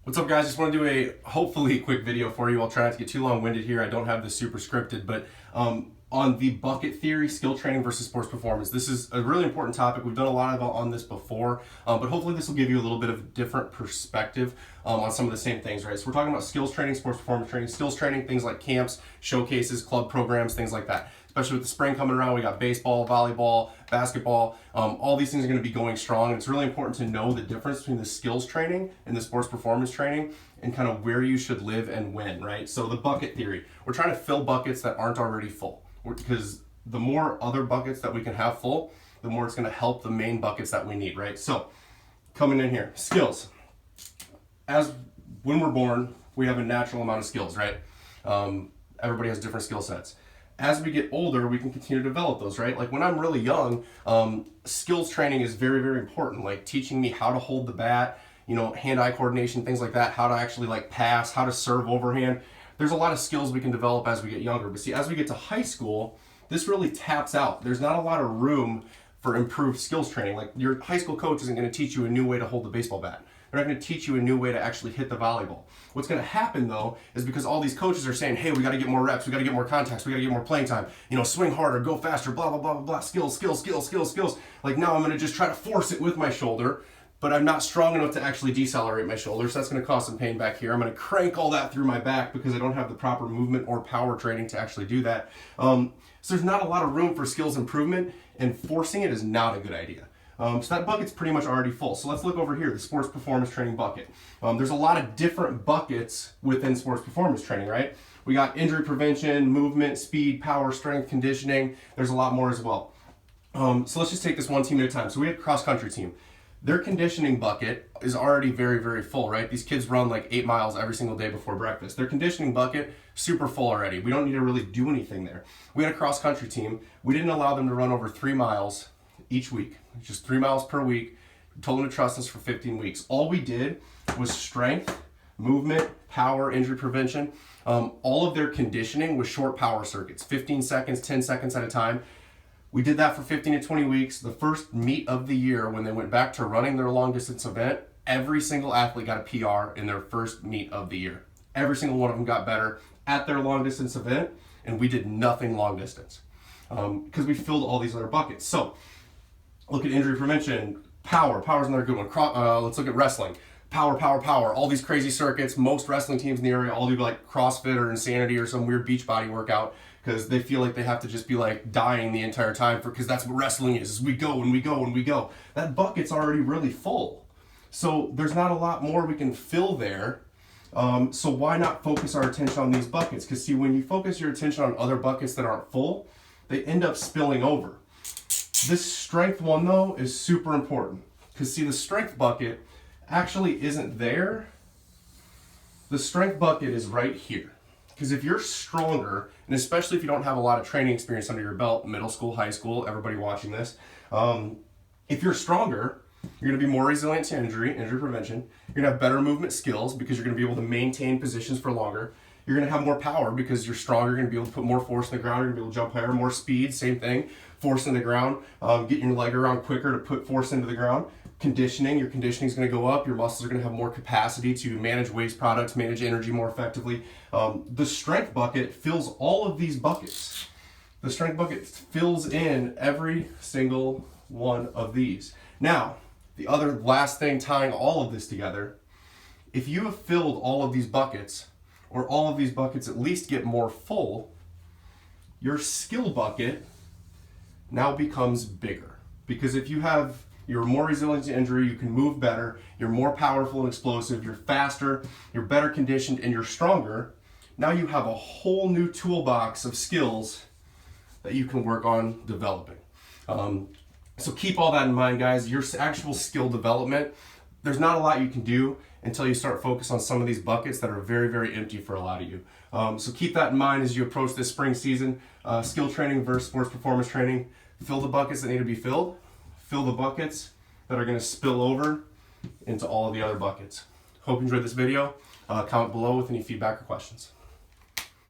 What's up, guys? Just want to do a hopefully quick video for you. I'll try not to get too long-winded here. I don't have this super scripted, but on the bucket theory, skill training versus sports performance. This is a really important topic. We've done a lot of on this before, but hopefully this will give you a little bit of a different perspective on some of the same things, right? So we're talking about skills training, sports performance training, skills training, things like camps, showcases, club programs, things like that. Especially with the spring coming around, we got baseball, volleyball, basketball. All these things are going to be going strong. And it's really important to know the difference between the skills training and the sports performance training and kind of where you should live and when, right? So the bucket theory, we're trying to fill buckets that aren't already full, because the more other buckets that we can have full, the more it's going to help the main buckets that we need, right? So coming in here, skills. As when we're born, we have a natural amount of skills, right? Everybody has different skill sets. As we get older, we can continue to develop those, right? Like when I'm really young, skills training is very, very important. Like teaching me how to hold the bat, hand-eye coordination, things like that, how to actually like pass, how to serve overhand. There's a lot of skills we can develop as we get younger. But see, as we get to high school, this really taps out. There's not a lot of room for improved skills training. Like your high school coach isn't going to teach you a new way to hold the baseball bat. They're not going to teach you a new way to actually hit the volleyball. What's going to happen though is because all these coaches are saying, hey, we got to get more reps, we got to get more contacts, we got to get more playing time, swing harder, go faster, blah, blah, blah, blah, blah, skills, skills, skills, skills, skills. Like now I'm going to just try to force it with my shoulder, but I'm not strong enough to actually decelerate my shoulder, so that's going to cause some pain back here. I'm going to crank all that through my back because I don't have the proper movement or power training to actually do that. So there's not a lot of room for skills improvement, and forcing it is not a good idea. So that bucket's pretty much already full. So let's look over here, the sports performance training bucket. There's a lot of different buckets within sports performance training, right? We got injury prevention, movement, speed, power, strength, conditioning. There's a lot more as well. So let's just take this one team at a time. So we have a cross country team. Their conditioning bucket is already very, very full, right? These kids run like 8 miles every single day before breakfast. Their conditioning bucket, super full already. We don't need to really do anything there. We had a cross country team. We didn't allow them to run over 3 miles each week, just 3 miles per week. We told them to trust us for 15 weeks. All we did was strength, movement, power, injury prevention. All of their conditioning was short power circuits, 15 seconds, 10 seconds at a time. We did that for 15 to 20 weeks. The first meet of the year, when they went back to running their long distance event, every single athlete got a PR in their first meet of the year. Every single one of them got better at their long distance event, and we did nothing long distance because we filled all these other buckets. So look at injury prevention, power. Power's another good one. Let's look at wrestling. Power, power, power. All these crazy circuits. Most wrestling teams in the area all do like CrossFit or Insanity or some weird beach body workout because they feel like they have to just be like dying the entire time because that's what wrestling is we go and we go and we go. That bucket's already really full. So there's not a lot more we can fill there. So why not focus our attention on these buckets? Because see, when you focus your attention on other buckets that aren't full, they end up spilling over. This strength one though is super important because see, the strength bucket actually isn't there. The strength bucket is right here. Because if you're stronger, and especially if you don't have a lot of training experience under your belt, middle school, high school, everybody watching this, if you're stronger, you're going to be more resilient to injury prevention. You're going to have better movement skills because you're going to be able to maintain positions for longer. You're going to have more power because you're stronger. You're going to be able to put more force in the ground. You're going to be able to jump higher, more speed, same thing. Force in the ground, getting your leg around quicker to put force into the ground. Conditioning, your conditioning is going to go up. Your muscles are going to have more capacity to manage waste products, manage energy more effectively. The strength bucket fills all of these buckets. The strength bucket fills in every single one of these. Now, the other last thing tying all of this together, if you have filled all of these buckets, or all of these buckets at least get more full, your skill bucket now becomes bigger. Because if you're more resilient to injury, you can move better, you're more powerful and explosive, you're faster, you're better conditioned, and you're stronger, now you have a whole new toolbox of skills that you can work on developing. So keep all that in mind, guys. Your actual skill development, there's not a lot you can do until you start focus on some of these buckets that are very, very empty for a lot of you. So keep that in mind as you approach this spring season. Skill training versus sports performance training. Fill the buckets that need to be filled. Fill the buckets that are going to spill over into all of the other buckets. Hope you enjoyed this video. Comment below with any feedback or questions.